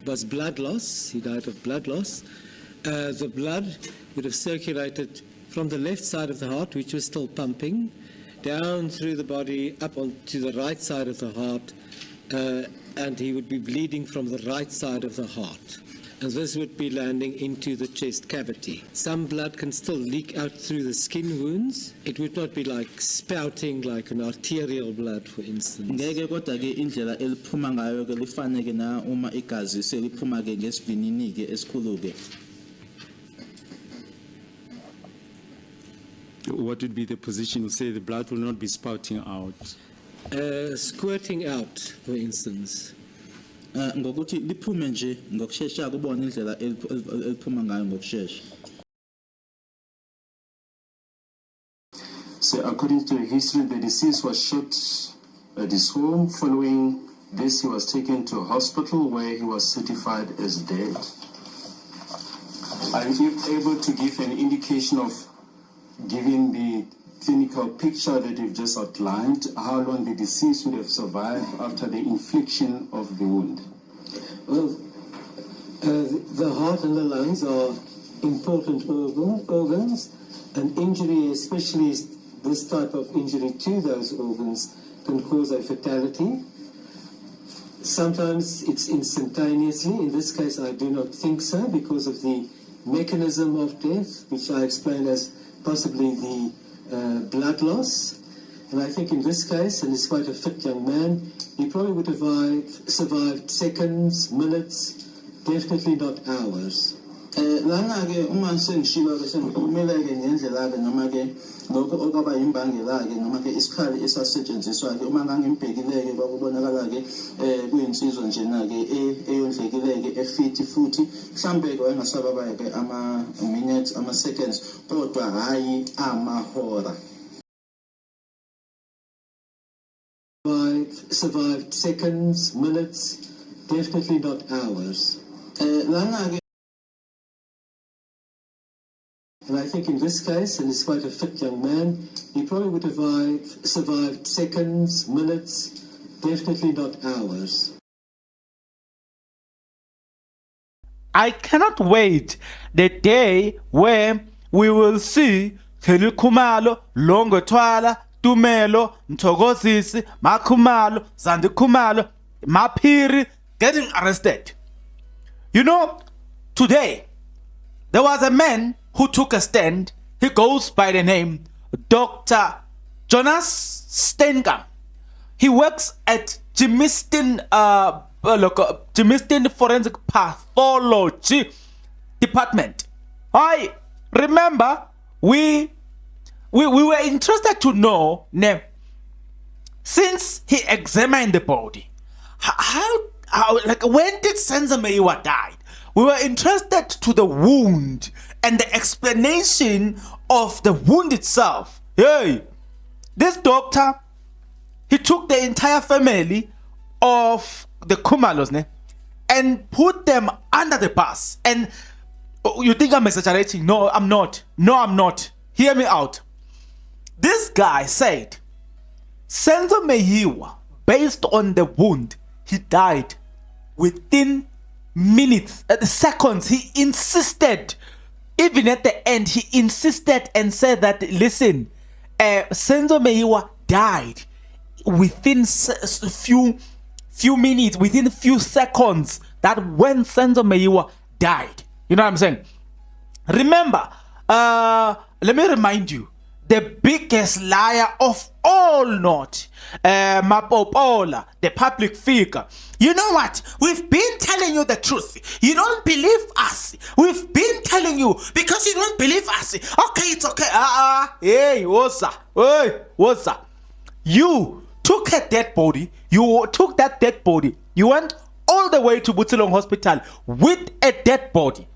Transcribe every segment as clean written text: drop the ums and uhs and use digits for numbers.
was blood loss. He died of blood loss. The blood would have circulated from the left side of the heart, which was still pumping, down through the body, up onto the right side of the heart, and he would be bleeding from the right side of the heart. And this would be landing into the chest cavity. Some blood can still leak out through the skin wounds. It would not be like spouting like an arterial blood, for instance. Ngeke kodwa ke indlela eliphuma ngayo ke lifaneke na uma igazi seliphuma ke ngesivinini ke esikhulu ke. What would be the position? You say the blood will not be spouting out. Squirting out, for instance. Ngokuthi liphume nje ngokusheshsha kubona indlela eliphuma ngayo ngokusheshsha. So according to history, the deceased was shot at his home. Following this, he was taken to a hospital where he was certified as dead. Are you able to give an indication of, given the clinical picture that you've just outlined, how long the deceased would have survived after the infliction of the wound? Well, the heart and the lungs are important organs, and injury, especially this type of injury to those organs, can cause a fatality. Sometimes it's instantaneously. In this case, I do not think so, because of the mechanism of death, which I explained as possibly the blood loss. And I think in this case, and he's quite a fit young man, he probably would have survived seconds, minutes, definitely not hours. Lana ke uma sengishilo ke sengiphumela ke ngendlela ke noma ke lokho okaba imbangela ke noma ke isikhali esasetshenziswa ke uma ngangimbhekile ke kwakubonakala ke kuyinsizwa nje na ke eyondlekile ke efit futhi mhlambe ke wayengasababa ke ama minutes ama seconds kodwa hayi amahora. Survived seconds, minutes, definitely not hours. Lana ke. And I think in this case, and he's quite a fit young man, he probably would have survived seconds, minutes, definitely not hours. I cannot wait the day where we will see Khumalo, Longotwala, Tumelo, Mtogosisi, Makhumalo, Zandi Khumalo, Mapiri getting arrested. You know, today there was a man who took a stand. He goes by the name Dr. Jonas Steenkamp. He works at Germiston Forensic Pathology Department. I remember we were interested to know, since he examined the body, how like when did Senzo Meyiwa die? We were interested to the wound and the explanation of the wound itself. Hey, this doctor, he took the entire family of the Khumalos and put them under the bus. And you think I'm exaggerating? No, I'm not. No, I'm not. Hear me out. This guy said, Senzo Meyiwa, based on the wound, he died within minutes, seconds. He insisted, even at the end, he insisted and said that, listen, Senzo Meyiwa died within few minutes, within a few seconds, that when Senzo Meyiwa died. You know what I'm saying? Remember, let me remind you, the biggest liar of all not, Mapopola, the public figure. You know what? We've been telling you the truth. You don't believe us. We've been telling you because you don't believe us. Okay, it's okay. Hey, what's up? Hey, what's up? You took a dead body. You took that dead body. You went all the way to Butsilong Hospital with a dead body.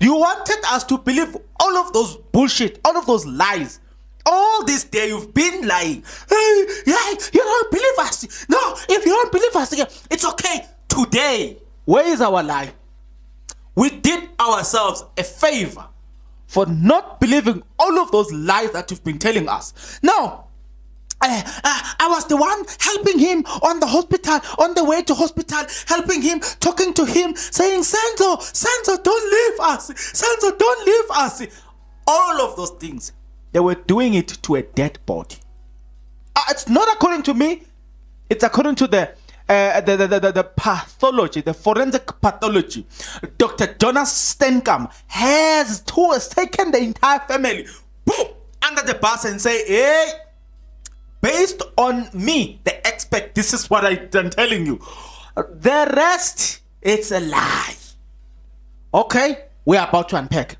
You wanted us to believe all of those bullshit, all of those lies. All this day you've been lying. Hey, yeah, you don't believe us. No, if you don't believe us, it's okay. Today, where is our lie? We did ourselves a favor for not believing all of those lies that you've been telling us. Now, I was the one helping him on the way to hospital, helping him, talking to him, saying, Senzo, don't leave us. Senzo, don't leave us. All of those things, they were doing it to a dead body. It's not according to me. It's according to the pathology, the forensic pathology. Dr. Jonas Stenkamp has taken the entire family, boom, under the bus and say, hey, based on me, the expert, this is what I'm telling you. The rest, it's a lie. Okay, we are about to unpack,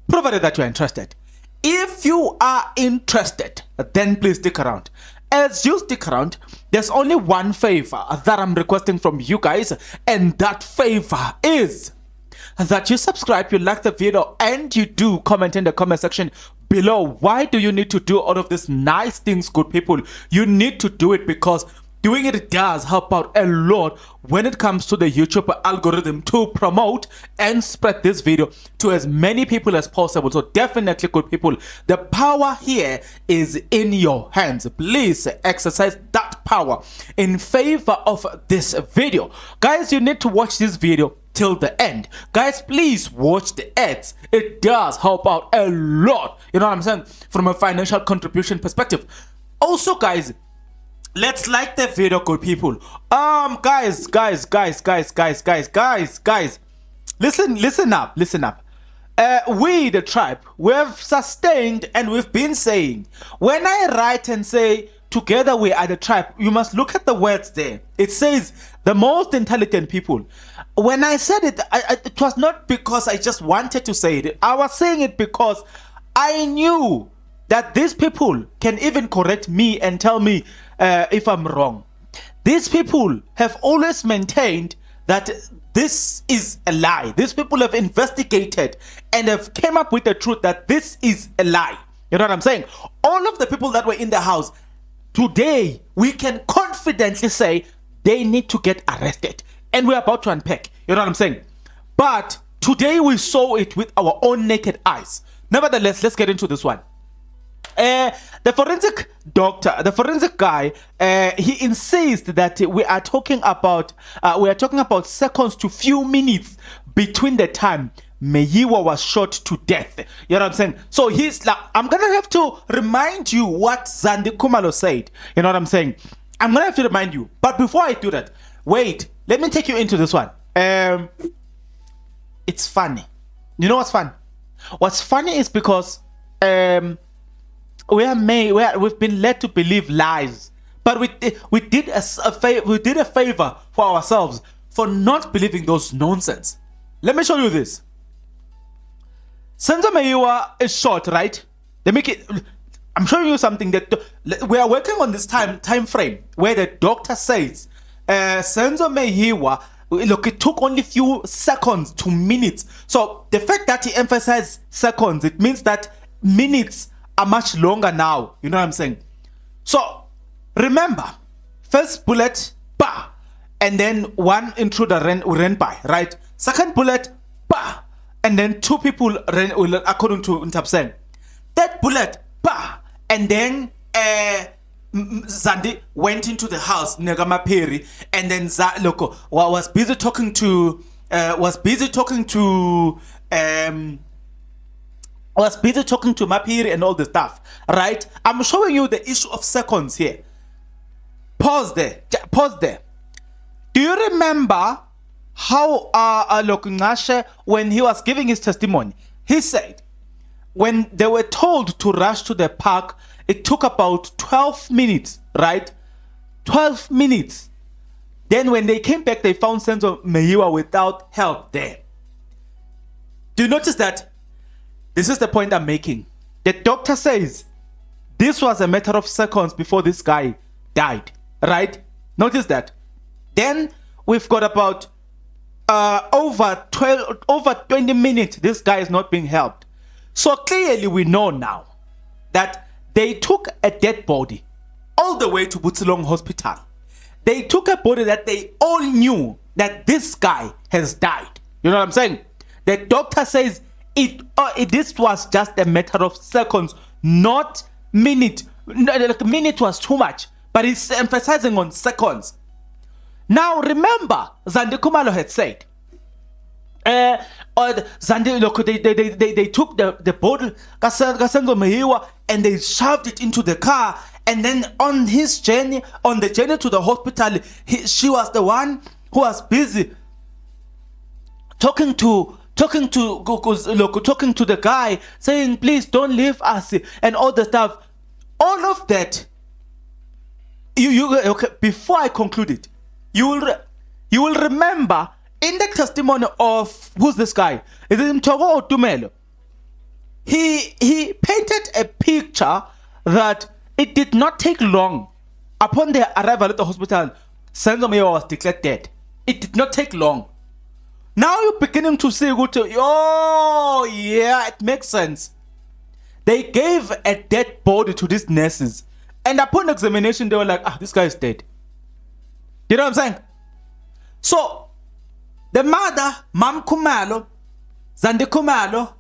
provided that you are interested. If you are interested, then please stick around. As you stick around, there's only one favor that I'm requesting from you guys, and that favor is that you subscribe, you like the video, and you do comment in the comment section below. Why do you need to do all of these nice things, good people? You need to do it because doing it does help out a lot when it comes to the YouTube algorithm to promote and spread this video to as many people as possible. So definitely, good people, the power here is in your hands. Please exercise that power in favor of this video. Guys, you need to watch this video till the end. Guys, please watch the ads. It does help out a lot, you know what I'm saying, from a financial contribution perspective. Also, guys, let's like the video, good people. Guys, listen up. We, the tribe, we've sustained and we've been saying, when I write and say, together we are the tribe, you must look at the words there. It says, the most intelligent people. When I said it, it was not because I just wanted to say it. I was saying it because I knew that these people can even correct me and tell me if I'm wrong. These people have always maintained that this is a lie. These people have investigated and have came up with the truth that this is a lie. You know what I'm saying? All of the people that were in the house, today we can confidently say they need to get arrested. And we're about to unpack. You know what I'm saying? But today we saw it with our own naked eyes. Nevertheless, let's get into this one. The forensic doctor, the forensic guy, he insists that we are talking about seconds to few minutes between the time Meyiwa was shot to death. You know what I'm saying? So he's like, I'm gonna have to remind you what Zandi Khumalo said. You know what I'm saying? I'm gonna have to remind you. But before I do that, wait, let me take you into this one. It's funny. You know what's fun? What's funny is because we've been led to believe lies, but we did a favor for ourselves for not believing those nonsense. Let me show you this. Senzo Meyiwa is short, right? I'm showing you something that we are working on this time frame where the doctor says Senzo Meyiwa, look, it took only few seconds to minutes. So the fact that he emphasized seconds, it means that minutes are much longer now. You know what I'm saying? So remember, first bullet, bah, and then one intruder ran by, right? Second bullet, bah, and then two people ran, according to Ntapsen. Third bullet, bah, and then Zandi went into the house, Negamapiri, and then Loko was busy talking to Mapiri and all the stuff, right? I'm showing you the issue of seconds here. Pause there. Do you remember how Lokungashe, when he was giving his testimony, he said when they were told to rush to the park, it took about 12 minutes, right? 12 minutes. Then when they came back, they found Senzo Meyiwa without help there. Do you notice that? This is the point I'm making. The doctor says this was a matter of seconds before this guy died, right? Notice that. Then we've got about over 20 minutes. This guy is not being helped. So clearly we know now that they took a dead body all the way to Butsilong Hospital. They took a body that they all knew that this guy has died. You know what I'm saying? The doctor says this was just a matter of seconds, not minutes. like minute was too much, but he's emphasizing on seconds. Now remember, Zandi Khumalo had said, Zandi, look, they took the bottle Senzo Meyiwa and they shoved it into the car, and then on the journey to the hospital, she was the one who was busy talking to the guy, saying, please don't leave us, and all the stuff. All of that, okay, before I conclude it, you will remember in the testimony of, who's this guy? Is it Mtogo or Tumelo? He painted a picture that it did not take long. Upon their arrival at the hospital, Senzo Meyiwa was declared dead. It did not take long. Now you're beginning to see, oh yeah, it makes sense. They gave a dead body to these nurses, and upon examination, they were like, this guy is dead. You know what I'm saying? So, the mother, Mam Khumalo, Zandi Khumalo,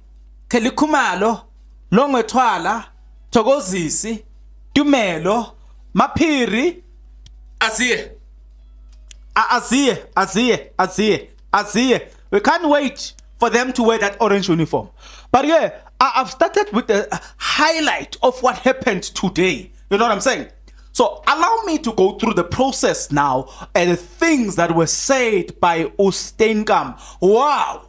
Kelly Khumalo, Longwetwala, Togozisi, Tumelo, Mapiri, Azie. We can't wait for them to wear that orange uniform. But yeah, I've started with the highlight of what happened today. You know what I'm saying? So allow me to go through the process now and the things that were said by Usteinkam. Wow.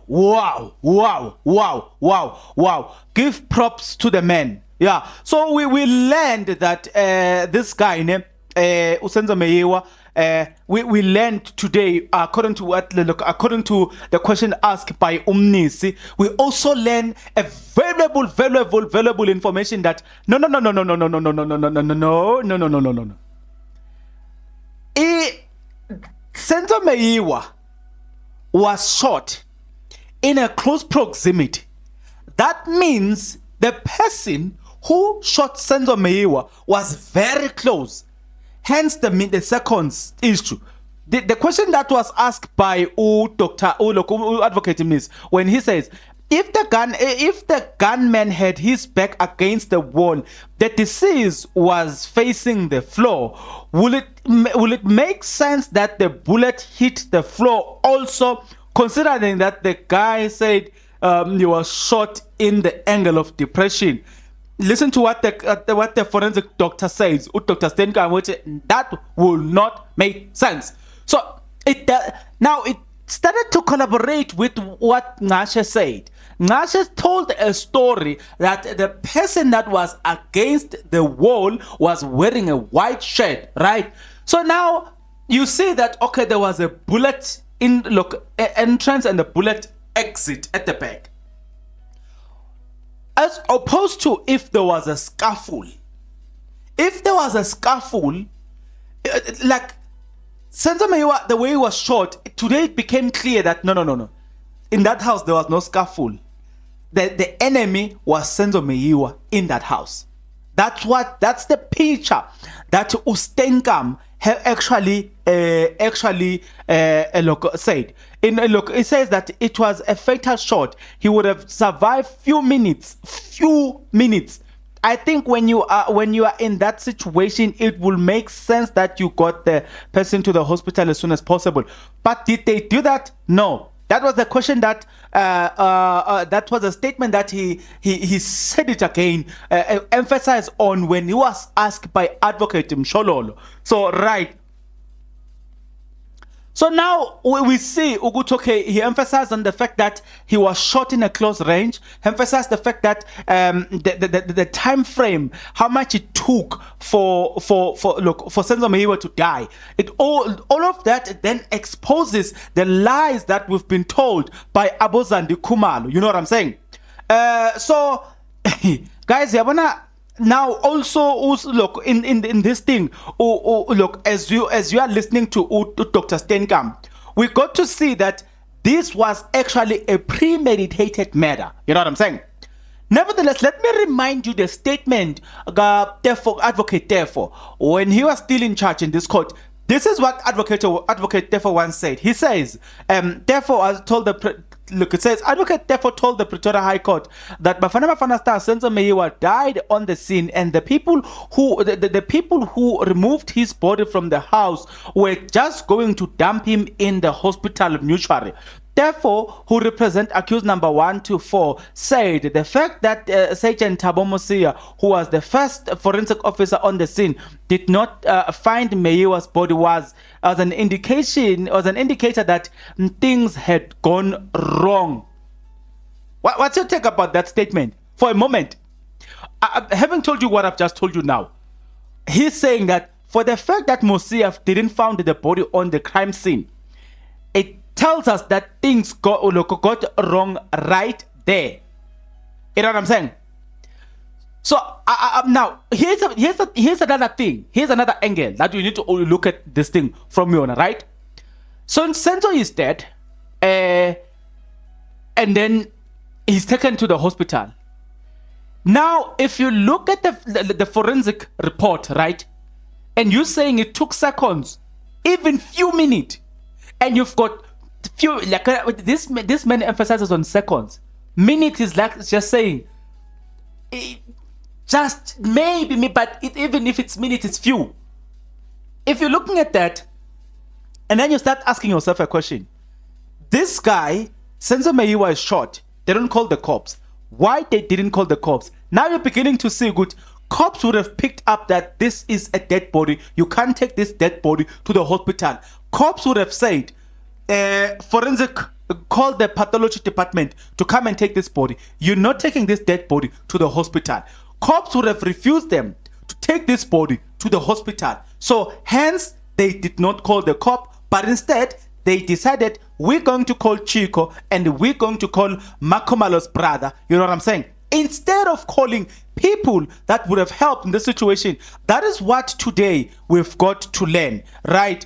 Give props to the men. Yeah. So we learned that this guy named Senzo Meyiwa, we learned today, according to the question asked by Umnisi, we also learned a valuable information that no. Senzo Meyiwa was shot in a close proximity. That means the person who shot Senzo Meyiwa was very close. Hence the second issue. The question that was asked by Advocate Miss, when he says, if the gunman had his back against the wall, the deceased was facing the floor, will it make sense that the bullet hit the floor also, considering that the guy said he was shot in the angle of depression? Listen to what the forensic doctor says, Dr. Stenka, which that will not make sense. So it started to collaborate with what Ngashe said. Ngashe told a story that the person that was against the wall was wearing a white shirt, right? So now you see that, okay, there was a bullet entrance and a bullet exit at the back. As opposed to if there was a scuffle. If there was a scuffle, like Senzo Meyiwa, the way he was shot, today it became clear that no. In that house, there was no scuffle. The enemy was Senzo Meyiwa in that house. That's the picture that Usteinkam actually said. It says that it was a fatal shot. He would have survived few minutes. I think when you are in that situation, it will make sense that you got the person to the hospital as soon as possible. But did they do that? No. That was the question that was a statement that he said it again, emphasized on when he was asked by Advocate Mshololo. So right. So now we see Ugutoke, he emphasized on the fact that he was shot in a close range, emphasized the fact that the time frame, how much it took for Senzo Meyiwa to die. All of that then exposes the lies that we've been told by Zandi Khumalo. You know what I'm saying? So guys, now also look in this thing, look, as you are listening to Dr. Stenkamp, we got to see that this was actually a premeditated murder. You know what I'm saying? Nevertheless, let me remind you the statement Advocate when he was still in charge in this court. This is what Advocate once said. He says, therefore, I told Look, it says, advocate therefore told the Pretoria High Court that Bafana Bafana star Senzo Meyiwa died on the scene, and the people who removed his body from the house were just going to dump him in the hospital mortuary. Therefore, who represent accused number 1 to 4 said the fact that Sergeant Thabo Mosia, who was the first forensic officer on the scene, did not find Meyiwa's body was an indicator that things had gone wrong. What's your take about that statement? For a moment, having told you what I've just told you now, he's saying that for the fact that Mosia didn't find the body on the crime scene, it tells us that things got wrong right there. You know what I'm saying? So now here's another thing. Here's another angle that you need to look at this thing from on, right? So Senzo is dead, and then he's taken to the hospital. Now, if you look at the forensic report, right, and you're saying it took seconds, even few minutes, and you've got few, like this man emphasizes on seconds. Minute is like just saying just maybe, but even if it's minute, it's few. If you're looking at that, and then you start asking yourself a question, this guy Senzo Meyiwa is shot, they don't call the cops. Why they didn't call the cops? Now you're beginning to see, good, cops would have picked up that this is a dead body, you can't take this dead body to the hospital. Cops would have said, forensic, call the pathology department to come and take this body. You're not taking this dead body to the hospital. Cops would have refused them to take this body to the hospital. So hence, they did not call the cop, but instead, they decided, we're going to call Chico and we're going to call Khumalo's brother. You know what I'm saying? Instead of calling people that would have helped in this situation. That is what today we've got to learn, right?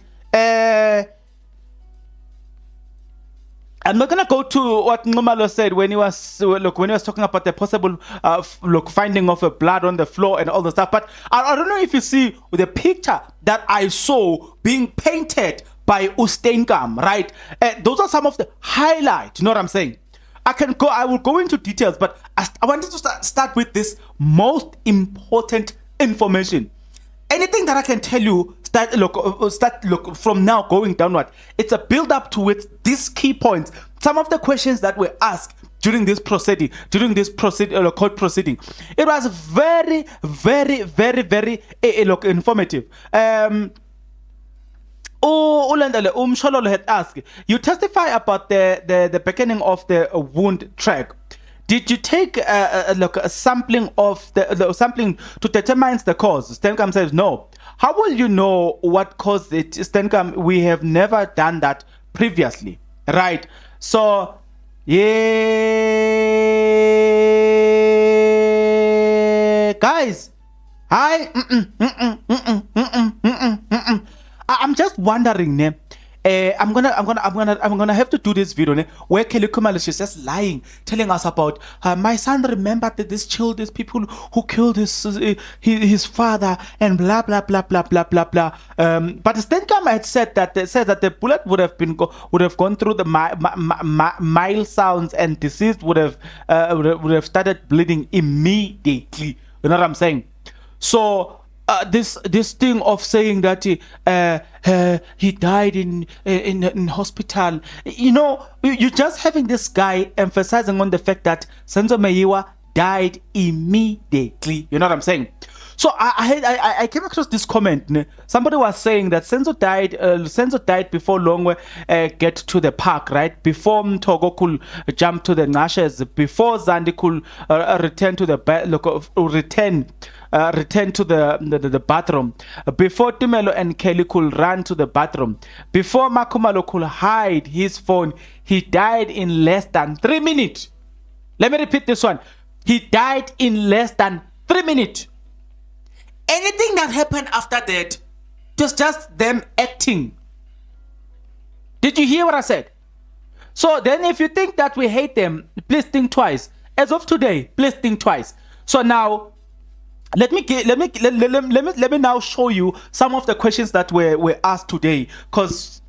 I'm not gonna go to what Khumalo said when he was talking about the possible finding of a blood on the floor and all the stuff. But I don't know if you see the picture that I saw being painted by Usteinkam, right? Those are some of the highlights. You know what I'm saying? I will go into details, but I wanted to start with this most important information. Anything that I can tell you, start from now going downward. It's a build up towards these key points. Some of the questions that were asked during this proceeding, court proceeding, it was very, very, very, very informative. Umshololo had asked, you testify about the beginning of the wound track. Did you take a sampling of the sampling to determine the cause? Stenkham says no. How will you know what caused it? Stenkham, we have never done that previously, right? So, yeah, guys, hi. I'm just wondering, I'm gonna have to do this video where Kelly Khumalo is just lying, telling us about my son remembered that these people who killed his father and blah blah blah blah blah blah blah. But Stenkham had said that the bullet would have gone through the mile sounds and deceased would have started bleeding immediately. You know what I'm saying? So. This thing of saying that he died in hospital, you know, you're just having this guy emphasizing on the fact that Senzo Meyiwa died immediately. You know what I'm saying? So I came across this comment. Somebody was saying that Senzo died before Longwe get to the park, right? Before Mtogo could jump to the Nashes, before Zandi could return to the return to the bathroom, before Tumelo and Kelly could run to the bathroom, before Khumalo could hide his phone, he died in less than 3 minutes. Let me repeat this one. He died in less than 3 minutes. Anything that happened after that was just them acting. Did you hear what I said? So then if you think that we hate them, please think twice. As of today, please think twice. So now let me now show you some of the questions that were asked today, because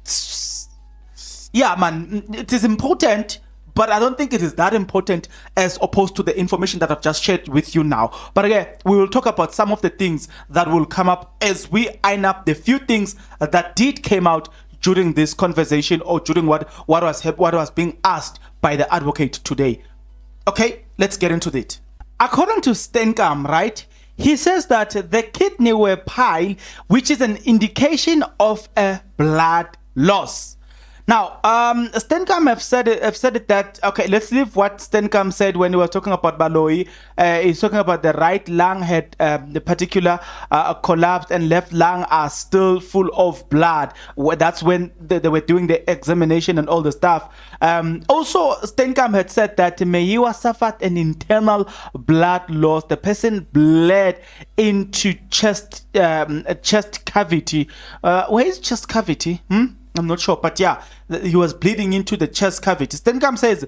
yeah, man, it is important, but I don't think it is that important as opposed to the information that I've just shared with you now. But again, we will talk about some of the things that will come up as we iron up the few things that did came out during this conversation, or during what was being asked by the advocate today. Okay, let's get into it. According to Stenkamp, right, he says that the kidney were piled, which is an indication of a blood loss. Now, Stenkamp have said it that, okay, let's leave what Stenkamp said when he was talking about Baloyi. He's talking about the right lung had the particular collapsed, and left lung are still full of blood. That's when they were doing the examination and all the stuff. Also, Stenkamp had said that Meyiwa suffered an internal blood loss. The person bled into chest cavity. Where is chest cavity? I'm not sure, but yeah, he was bleeding into the chest cavity. Stenkamp says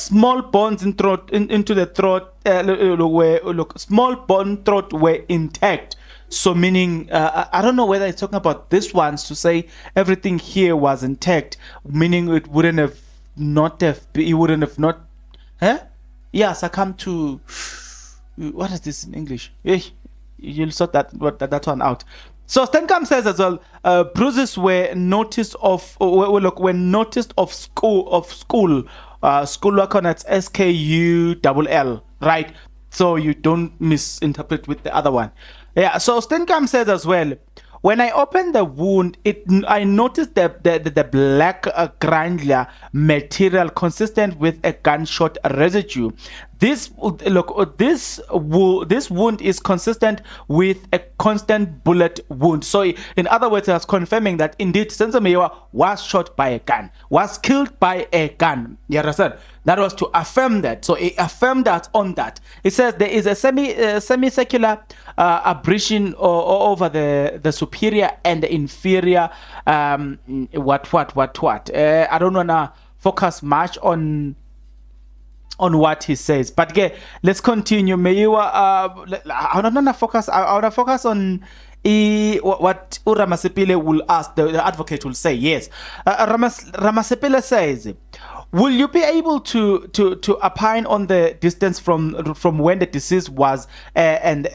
small bones into the throat, small bone throat were intact. So meaning, I don't know whether it's talking about this ones to say everything here was intact, meaning it wouldn't have not, huh? Yeah, succumb to, what is this in English? You'll sort that one out. So Stenkamp says as well, bruises were noticed of school work on its SKULL, right? So you don't misinterpret with the other one. Yeah. So Stenkamp says as well, when I opened the wound, I noticed the black granular material consistent with a gunshot residue. This wound is consistent with a constant bullet wound. So in other words, I was confirming that indeed Senzo Meyiwa was shot by a gun, was killed by a gun. You understand? That was to affirm that. So he affirmed that on that. It says there is a semicircular abrasion over the superior and the inferior. I don't wanna focus much on what he says, but again, let's continue. Meyiwa, I wanna focus on what Ramasipile will ask. The advocate will say yes. Ramasipile says, will you be able to opine on the distance from when the deceased was and the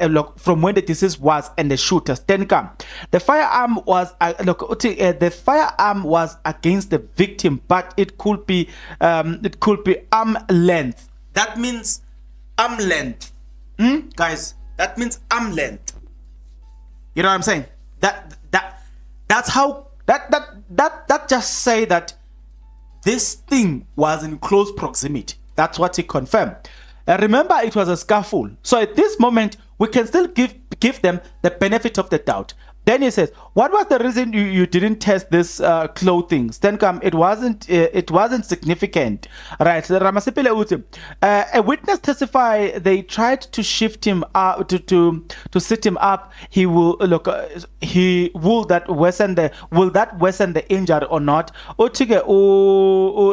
shooter? Stenkamp, the firearm was against the victim, but it could be arm length. That means arm length, guys. That means arm length. You know what I'm saying? That's how that just say that this thing was in close proximity. That's what he confirmed. Remember, it was a scaffold. So at this moment, we can still give them the benefit of the doubt. Then he says, what was the reason you didn't test this clothing? Stenkamp, it wasn't significant. Right. So Ramasipile Uti, a witness testify they tried to shift him up to sit him up. He will will that worsen the injury or not? Otige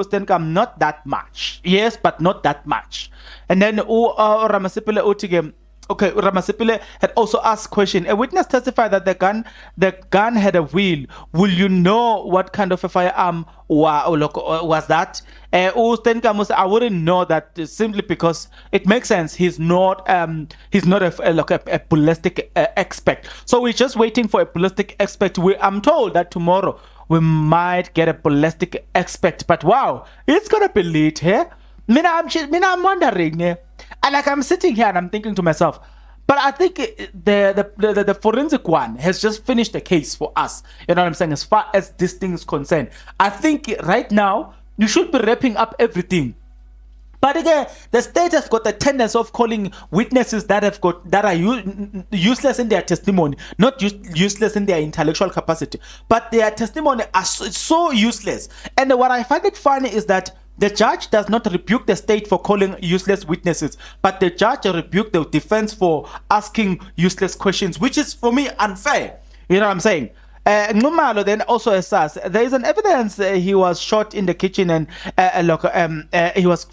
Stenkamp, not that much. Yes, but not that much. And then Ramasipile Utige. Okay, Ramasipile had also asked question. A witness testified that the gun had a wheel. Will you know what kind of a firearm was that? I wouldn't know that simply because it makes sense. He's not a ballistic expert. So we're just waiting for a ballistic expert. I'm told that tomorrow we might get a ballistic expert. But wow, it's gonna be late here. I'm wondering, and like I'm sitting here and I'm thinking to myself, but I think the forensic one has just finished the case for us. You know what I'm saying? As far as this thing is concerned, I think right now you should be wrapping up everything. But again, the state has got a tendency of calling witnesses that are useless in their testimony, not useless in their intellectual capacity, but their testimony are so useless. And what I find it funny is that the judge does not rebuke the state for calling useless witnesses, but the judge rebuked the defense for asking useless questions, which is for me unfair. You know what I'm saying? Khumalo then also says there is an evidence he was shot in the kitchen and he was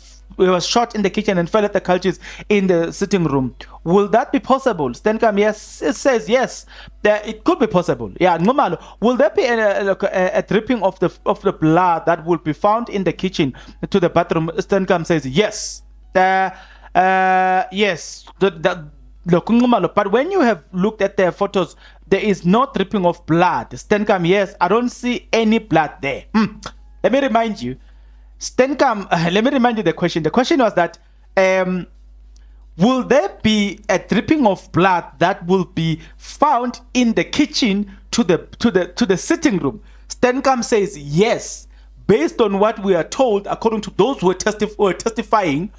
shot in the kitchen and fell at the cultures in the sitting room. Will that be possible? Stenkham, yes, it says yes. It could be possible. Yeah, Khumalo, will there be a dripping of the blood that will be found in the kitchen to the bathroom? Stenkham says yes. Yes. But when you have looked at the photos, there is no dripping of blood. Stenkham, yes, I don't see any blood there. Let me remind you, Stenkham, let me remind you the question. The question was that, will there be a dripping of blood that will be found in the kitchen to the sitting room? Stenkham says yes, based on what we are told, according to those who were testifying,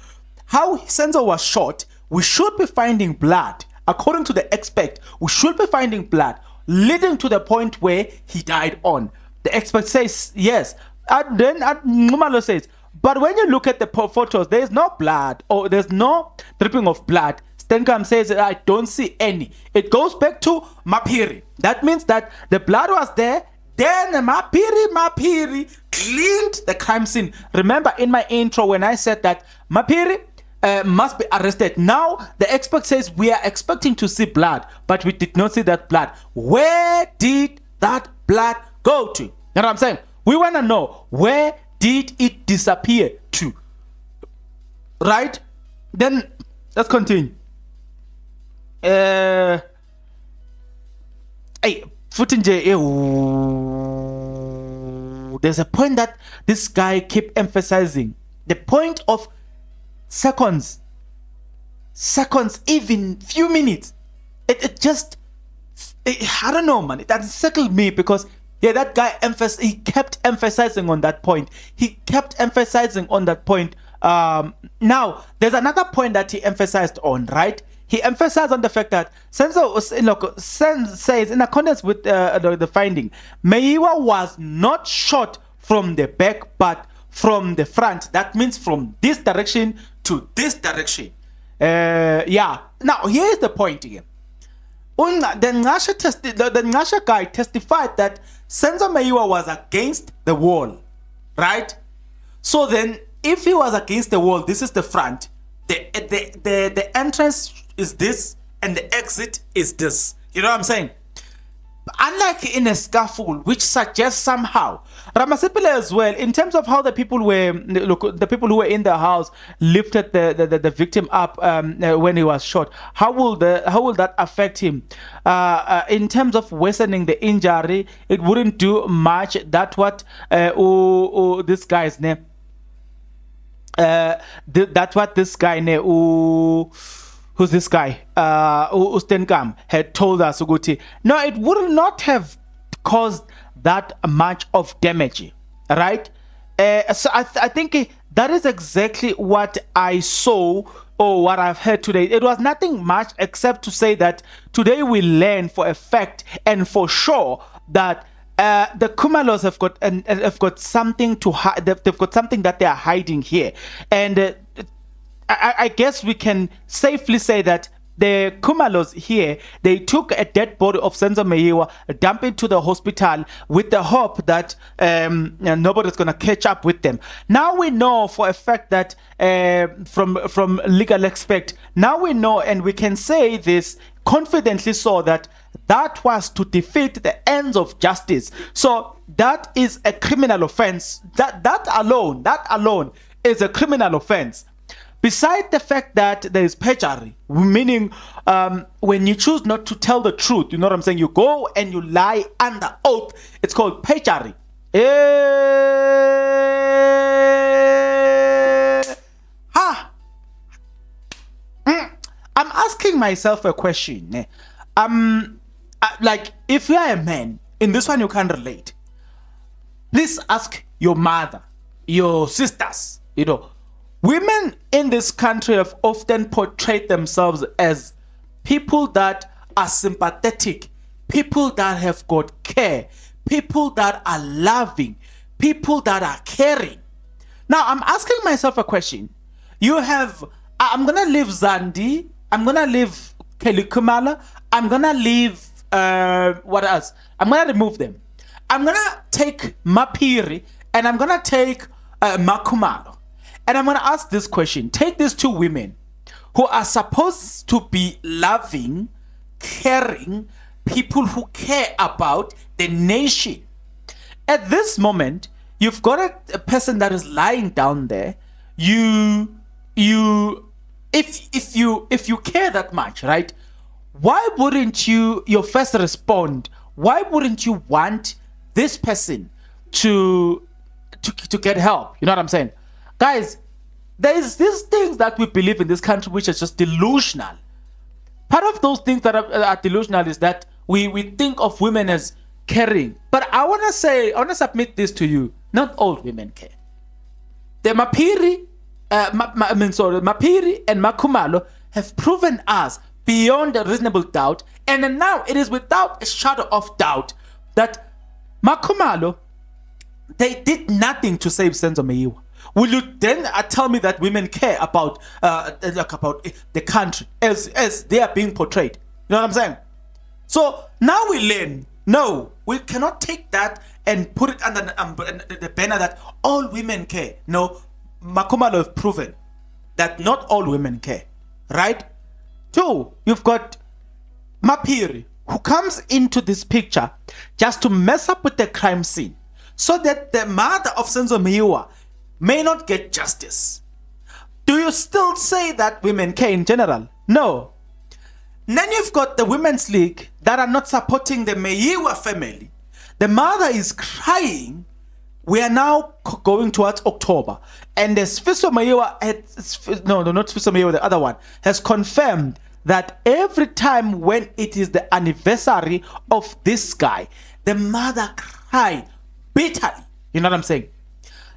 how Senzo was shot. We should be finding blood. According to the expert, we should be finding blood leading to the point where he died on. The expert says yes. And then Khumalo says, but when you look at the photos, there is no blood or there's no dripping of blood. Stenkham says, I don't see any. It goes back to Mapiri. That means that the blood was there. Then Mapiri cleaned the crime scene. Remember in my intro when I said that Mapiri must be arrested. Now the expert says we are expecting to see blood, but we did not see that blood. Where did that blood go to? You know what I'm saying? We want to know, where did it disappear to? Right? Then let's continue. Hey, there's a point that this guy keep emphasizing. The point of seconds, even few minutes. It just, I don't know, man. It unsettled me because, yeah, that guy he kept emphasizing on that point. Now, there's another point that he emphasized on, right? He emphasized on the fact that Senzo says, in accordance with the finding, Meyiwa was not shot from the back, but from the front. That means from this direction to this direction. Yeah. Now, here's the point again. The Ngasha guy testified that Senzo Meyiwa was against the wall, right? So then, if he was against the wall, this is the front. The entrance is this, and the exit is this. You know what I'm saying? Unlike in a scaffold, which suggests somehow Ramasipile as well, in terms of how the people who were in the house lifted the victim up when he was shot. How will that affect him? In terms of worsening the injury, it wouldn't do much. That's what this guy's name. That's what this guy name. Who's this guy? Stenkham had told us, Uguti. No, it would not have caused that much of damage, right? So I think that is exactly what I saw or what I've heard today. It was nothing much except to say that today we learn for a fact and for sure that the Khumalos have got something to hide. They've got something that they are hiding here, and I guess we can safely say that the Khumalos here, they took a dead body of Senzo Meyiwa, dumped it to the hospital with the hope that nobody's going to catch up with them. Now we know for a fact that from legal expert, now we know and we can say this confidently so that was to defeat the ends of justice. So that is a criminal offense. That alone is a criminal offense. Besides the fact that there is perjury, meaning when you choose not to tell the truth, you know what I'm saying? You go and you lie under oath. It's called perjury. I'm asking myself a question. Like, if you are a man, in this one you can relate. Please ask your mother, your sisters, you know. Women in this country have often portrayed themselves as people that are sympathetic, people that have got care, people that are loving, people that are caring. Now, I'm asking myself a question. I'm going to leave Zandi, I'm going to leave Kelly Khumalo, I'm going to leave, what else? I'm going to remove them. I'm going to take Mapiri, and I'm going to take Khumalo. And I'm going to ask this question. Take these two women who are supposed to be loving, caring, people who care about the nation. At this moment, you've got a person that is lying down there. If you care that much, right? Why wouldn't your first respond? Why wouldn't you want this person to get help? You know what I'm saying? Guys, there's these things that we believe in this country which is just delusional. Part of those things that are delusional is that we think of women as caring. But I want to submit this to you. Not all women care. The Mapiri and Khumalo have proven us beyond a reasonable doubt, and now it is without a shadow of doubt that Khumalo, they did nothing to save Senzo Meyiwa. Will you then tell me that women care about the country as they are being portrayed? You know what I'm saying? So now we learn. No, we cannot take that and put it under the banner that all women care. No, Khumalo have proven that not all women care, right? Two, you've got Mapiri, who comes into this picture just to mess up with the crime scene so that the mother of Senzo Meyiwa may not get justice. Do you still say that women care in general? No. Then you've got the Women's League that are not supporting the Meyiwa family. The mother is crying. We are now going towards October, and the Sfiso Meyiwa, not Sfiso Meyiwa, the other one, has confirmed that every time when it is the anniversary of this guy, the mother cry bitterly. You know what I'm saying?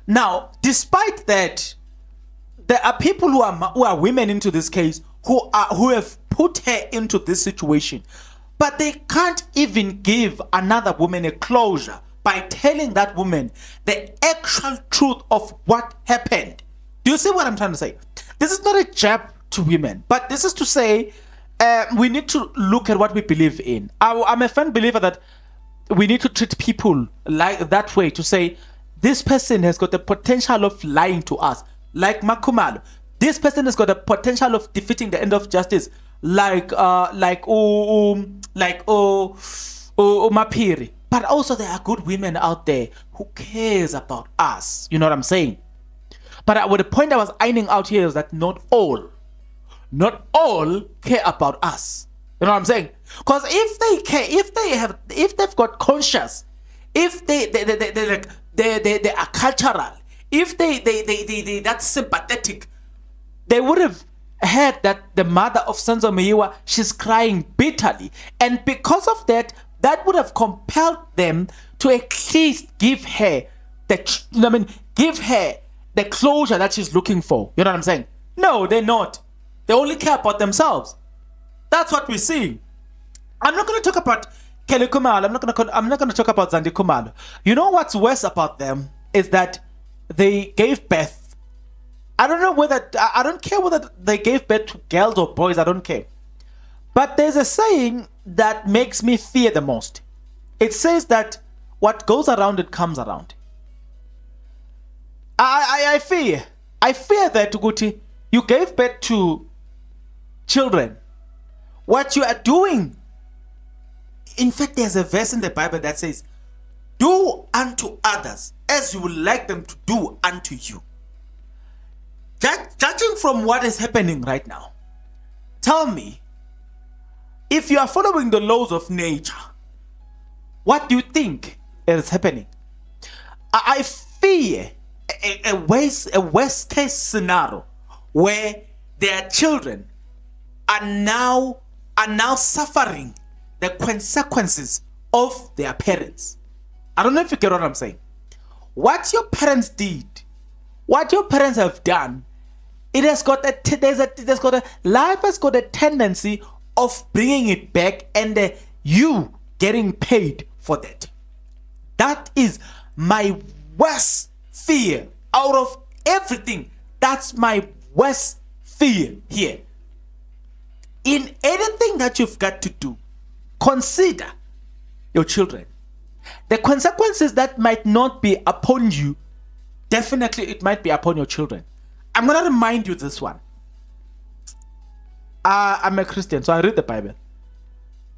Now, despite that, there are people who are women into this case who have put her into this situation, but they can't even give another woman a closure by telling that woman the actual truth of what happened. Do you see what I'm trying to say? This is not a jab to women, but this is to say we need to look at what we believe in. I'm a firm believer that we need to treat people like that way, to say this person has got the potential of lying to us, like Khumalo. This person has got the potential of defeating the end of justice, like Mapiri. But also there are good women out there who cares about us. You know what I'm saying? But the point I was ironing out here is that not all care about us. You know what I'm saying? Because if they care, if they've got conscience, if they are cultural, if they that's sympathetic, they would have heard that the mother of Senzo Meyiwa, she's crying bitterly, and because of that, that would have compelled them to at least give her the closure that she's looking for. You know what I'm saying? No, they're not. They only care about themselves. That's what we're seeing. I'm not going to talk about Kelly Khumalo. I'm not going to talk about Zandi Khumalo. You know what's worse about them is that they gave birth. I don't care whether they gave birth to girls or boys. I don't care. But there's a saying that makes me fear the most. It says that what goes around, it comes around. I fear that, Guti, you gave birth to children. What you are doing, in fact, there's a verse in the Bible that says, do unto others as you would like them to do unto you. Judging from what is happening right now, tell me, if you are following the laws of nature, what do you think is happening? I fear a worst case scenario where their children are now suffering the consequences of their parents. I don't know if you get what I'm saying. What your parents did, what your parents have done, life has got a tendency of bringing it back, and you getting paid for that. That is my worst fear out of everything. That's my worst fear here. In anything that you've got to do, consider your children. The consequences that might not be upon you, definitely it might be upon your children. I'm going to remind you this one. I'm a Christian, so I read the Bible.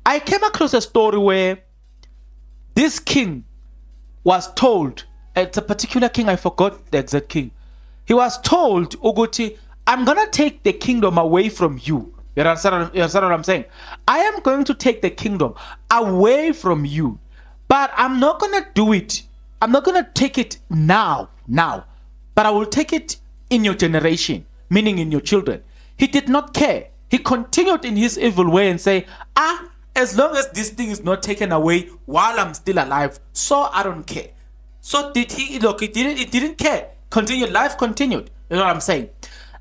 I came across a story where this king was told, it's a particular king, I forgot the exact king. He was told, Uguti, I'm going to take the kingdom away from you. You understand what I'm saying? I am going to take the kingdom away from you, but I'm not going to do it. I'm not going to take it now, but I will take it in your generation, meaning in your children. He did not care. He continued in his evil way and say, as long as this thing is not taken away while I'm still alive, so I don't care. So did he, look, he didn't care. Continued, life continued. You know what I'm saying?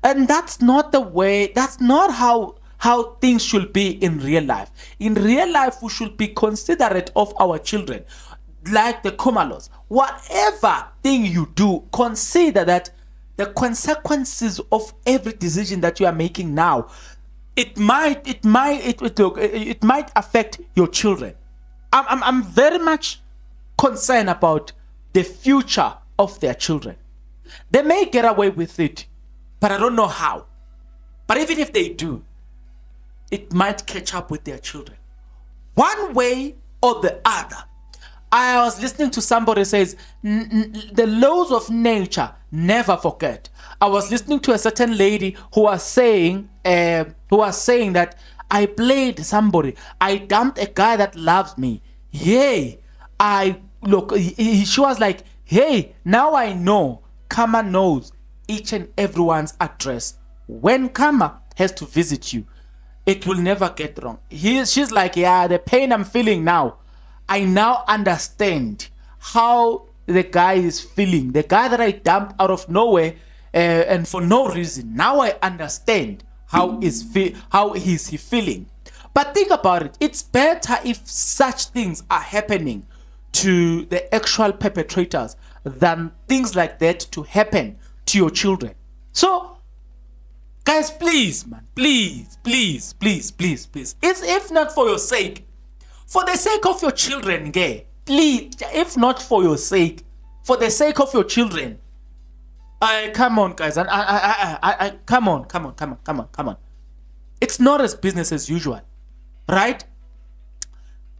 And that's not the way, that's not how things should be in real life. In real life, we should be considerate of our children. Like the Khumalos. Whatever thing you do, consider that the consequences of every decision that you are making now, it might affect your children. I'm very much concerned about the future of their children. They may get away with it, but I don't know how. But even if they do, it might catch up with their children. One way or the other. I was listening to somebody says, the laws of nature never forget. I was listening to a certain lady who was saying that I played somebody. I dumped a guy that loves me. Yay. She was like, hey, now I know Kama knows each and everyone's address. When Kama has to visit you, it will never get wrong. She's like, yeah, the pain I'm feeling now, I now understand how the guy is feeling. The guy that I dumped out of nowhere and for no reason. Now I understand how he's he feeling. But think about it. It's better if such things are happening to the actual perpetrators than things like that to happen to your children. So, guys, please, man, please. It's if not for your sake, for the sake of your children, gay. Please, if not for your sake, for the sake of your children. Come on, guys. Come on. It's not as business as usual, right?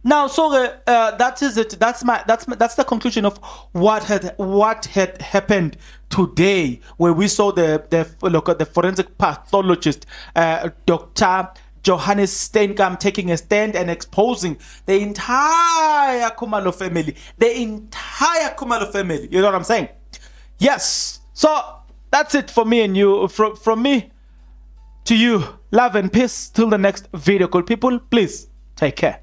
Now, so that is it. That's the conclusion of what had happened today, where we saw the forensic pathologist, Dr. Johannes Steenkamp, taking a stand and exposing the entire Khumalo family. You know what I'm saying? Yes. So that's it for me and you. From me to you. Love and peace. Till the next video. Cool people, please take care.